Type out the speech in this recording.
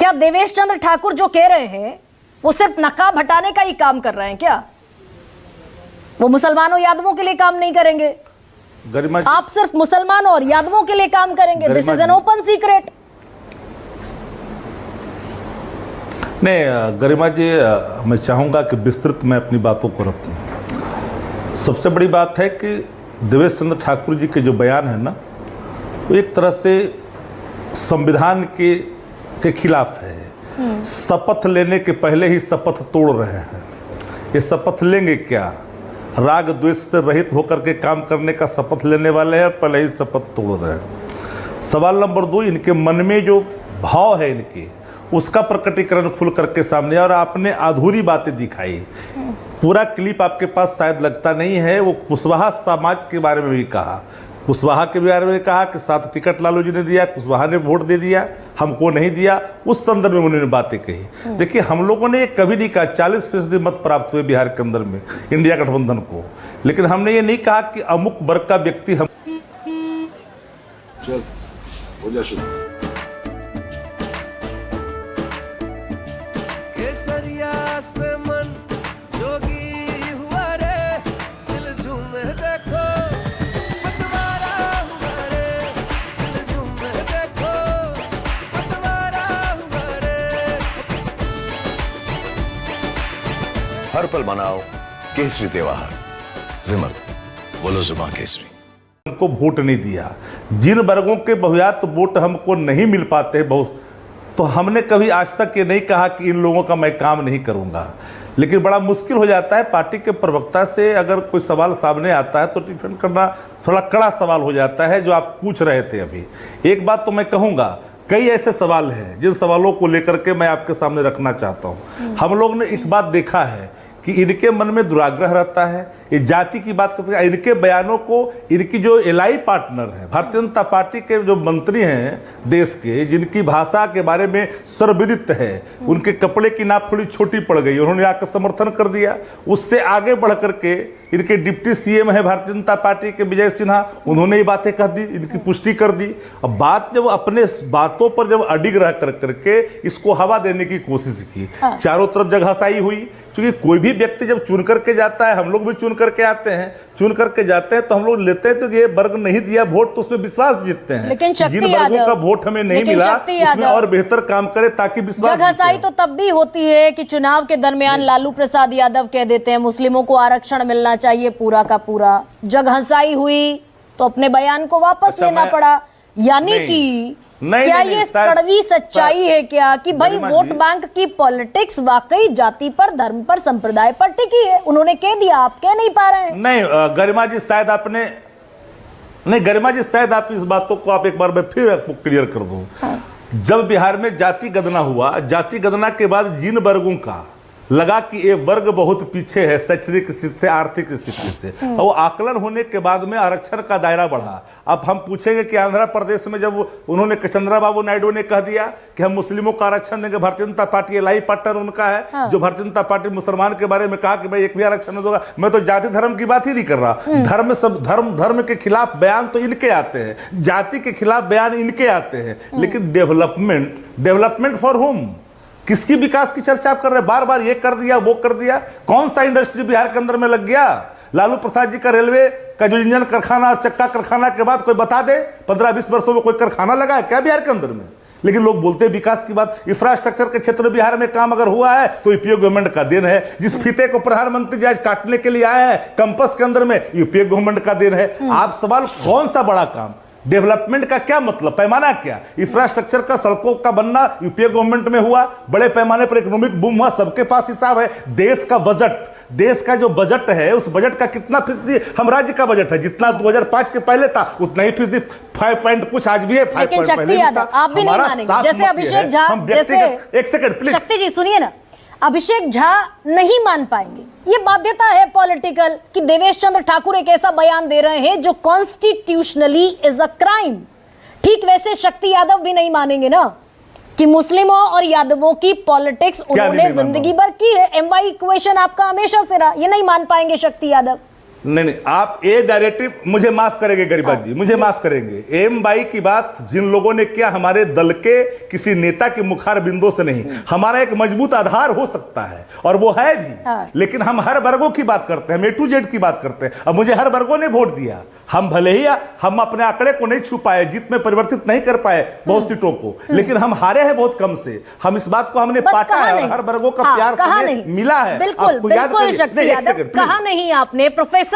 क्या देवेश चंद्र ठाकुर जो कह रहे हैं वो सिर्फ नकाब हटाने का ही काम कर रहे हैं क्या? वो मुसलमानों यादवों के लिए काम नहीं करेंगे। आप सिर्फ मुसलमानों और यादवों के लिए काम करेंगे। This is an open secret. नहीं गरिमा जी, मैं चाहूंगा कि विस्तृत मैं अपनी बातों को रखूं। सबसे बड़ी बात है कि देवेश चंद्र ठाकुर जी के जो बयान है ना, वो एक तरह से संविधान के खिलाफ है। शपथ लेने के पहले ही शपथ तोड़ रहे हैं। ये शपथ लेंगे क्या? राग द्वेष से रहित होकर के काम करने का शपथ लेने वाले हैं और पहले ही शपथ तोड़ रहे हैं। सवाल नंबर 2, इनके मन में जो भाव है इनके, उसका प्रकटीकरण खुल करके सामने, और आपने अधूरी बातें दिखाई। पूरा क्लिप आपके पास शायद लगता नहीं है। वो कुशवाहा समाज के बारे में भी कहा, कुशवाहा के बारे में कहा कि 7 टिकट लालू जी ने दिया, कुशवाहा ने वोट दे दिया, हमको नहीं दिया। उस संदर्भ में उन्होंने बातें कही। देखिए, हम लोगों ने कभी नहीं कहा 40% मत प्राप्त हुए बिहार के अंदर में इंडिया गठबंधन को, लेकिन हमने ये नहीं कहा कि अमुक वर्ग का व्यक्ति हम चल हो जा शुरू। केसरिया से मन जोगी हुआ रे, दिल झूमे देखो पतवारा हुआ रे, दिल झूमे देखो पतवारा हुआ रे। हर पल मनाओ केसरी त्योहार। विमल बोलो जुबान केसरी। हमको वोट नहीं दिया। जिन वर्गों के बहुयात वोट हमको नहीं मिल पाते हैं बहुत, तो हमने कभी आज तक ये नहीं कहा कि इन लोगों का मैं काम नहीं करूंगा। लेकिन बड़ा मुश्किल हो जाता है पार्टी के प्रवक्ता से अगर कोई सवाल सामने आता है तो डिफेंड करना थोड़ा कड़ा सवाल हो जाता है, जो आप पूछ रहे थे अभी। एक बात तो मैं कहूँगा, कई ऐसे सवाल हैं जिन सवालों को लेकर के मैं आपके सामने रखना चाहता हूँ। हम लोग ने एक बात देखा है कि इनके मन में दुराग्रह रहता है। ये जाति की बात करते हैं। इनके बयानों को इनकी जो एलाई पार्टनर है, भारतीय जनता पार्टी के जो मंत्री हैं देश के, जिनकी भाषा के बारे में सर्वविदित है, उनके कपड़े की नाप थोड़ी छोटी पड़ गई, उन्होंने आकर समर्थन कर दिया। उससे आगे बढ़ करके इनके डिप्टी सीएम है भारतीय जनता पार्टी के विजय सिन्हा, उन्होंने ये बातें कह दी, इनकी पुष्टि कर दी। अब बात जब अपने बातों पर जब अडिग रह करके इसको हवा देने की कोशिश की, चारों तरफ जगहसाई हुई। क्योंकि कोई भी व्यक्ति जब चुन करके जाता है, हम लोग भी चुन करके आते हैं, चुन करके जाते हैं तो हम लोग लेते हैं, तो ये वर्ग नहीं दिया वोट तो उसमें विश्वास जीतते हैं। लेकिन जिन वर्गों का वोट हमें नहीं मिला उसमें और बेहतर काम करे ताकि विश्वास। जगहसाई तो तब भी होती है कि चुनाव के दरमियान लालू प्रसाद यादव कह देते हैं मुस्लिमों को आरक्षण मिलना चाहिए पूरा का पूरा। जगहसाई हुई तो अपने बयान को वापस लेना पड़ा। यानी कि क्या ये कड़वी सच्चाई है क्या कि भाई वोट बैंक की पॉलिटिक्स वाकई जाति पर, धर्म पर, संप्रदाय पर टिकी है? उन्होंने कह दिया, आप कह नहीं पा रहे हैं। नहीं गरिमा जी, शायद आपने नहीं गरिमा जी, शायद आप इस बातों को आप एक बार मैं फिर क्लियर कर दूं। जब बिहार में जाति गणना हुआ, जाति गणना के बाद जिन वर्गों का लगा कि ये वर्ग बहुत पीछे है शैक्षणिक स्थिति से, आर्थिक स्थिति से, और वो आकलन होने के बाद में आरक्षण का दायरा बढ़ा। अब हम पूछेंगे कि आंध्र प्रदेश में जब उन्होंने चंद्रबाबू नायडू ने कह दिया कि हम मुस्लिमों का आरक्षण देंगे, Bharatiya Janata party ally partner उनका है, जो भारतीय जनता पार्टी मुसलमान के बारे में कहा कि भाई एक भी आरक्षण नहीं दूंगा। मैं तो जाति धर्म की बात ही नहीं कर रहा। धर्म सब धर्म के खिलाफ बयान तो इनके आते हैं, जाति के खिलाफ बयान इनके आते हैं, लेकिन डेवलपमेंट फॉर होम, किसकी विकास की चर्चा आप कर रहे हैं? बार बार ये कर दिया, वो कर दिया। कौन सा इंडस्ट्री बिहार के अंदर में लग गया? लालू प्रसाद जी का रेलवे का जो इंजन कारखाना, चक्का कारखाना के बाद कोई बता दे 15-20 वर्षों में कोई कारखाना लगा है क्या बिहार के अंदर में? लेकिन लोग बोलते हैं विकास की बात। इंफ्रास्ट्रक्चर के क्षेत्र में बिहार में काम अगर हुआ है तो यूपीए गवर्नमेंट का देन है। जिस फीते को प्रधानमंत्री जी आज काटने के लिए आए हैं कैंपस के अंदर में, यूपीए गवर्नमेंट का देन है। आप सवाल कौन सा बड़ा काम? डेवलपमेंट का क्या मतलब, पैमाना क्या? इंफ्रास्ट्रक्चर का, सड़कों का बनना यूपीए गवर्नमेंट में हुआ, बड़े पैमाने पर इकोनॉमिक बूम हुआ, सबके पास हिसाब है। देश का बजट, देश का जो बजट है, उस बजट का कितना फीसदी हम राज्य का बजट है? जितना 2005 के पहले था उतना ही फीसदी, 5 पॉइंट कुछ आज भी है, 5 पॉइंट पहले भी था। आप भी नहीं मानेंगे। जैसे अभिषेक झा, जैसे एक सेकंड प्लीज, शक्ति जी सुनिए ना, अभिषेक झा नहीं मान पाएंगे। ये बाध्यता है पॉलिटिकल कि देवेश चंद्र ठाकुर एक ऐसा बयान दे रहे हैं जो कॉन्स्टिट्यूशनली इज अ क्राइम। ठीक वैसे शक्ति यादव भी नहीं मानेंगे ना कि मुस्लिमों और यादवों की पॉलिटिक्स उन्होंने जिंदगी भर की है। एमवाई इक्वेशन आपका हमेशा से रहा, ये नहीं मान पाएंगे शक्ति यादव। नहीं नहीं, आप ये डायरेक्टिव मुझे माफ करेंगे गरिमा जी, मुझे माफ करेंगे। एम बाई की बात जिन लोगों ने किया हमारे दल के किसी नेता के मुखार बिंदु से नहीं, हमारा एक मजबूत आधार हो सकता है और वो है भी, लेकिन हम हर वर्गों की बात करते हैं, हम A to Z की बात करते हैं। अब मुझे हर वर्गों ने वोट दिया, हम भले ही हम अपने आंकड़े को नहीं छू पाए, जीत में परिवर्तित नहीं कर पाए बहुत सीटों को, लेकिन हम हारे हैं बहुत कम से। हम इस बात को हमने पाटा है और हर वर्गों का प्यार मिला है। बिल्कुल बिल्कुल शक्ति यादव, कहा नहीं आपने प्रोफेसर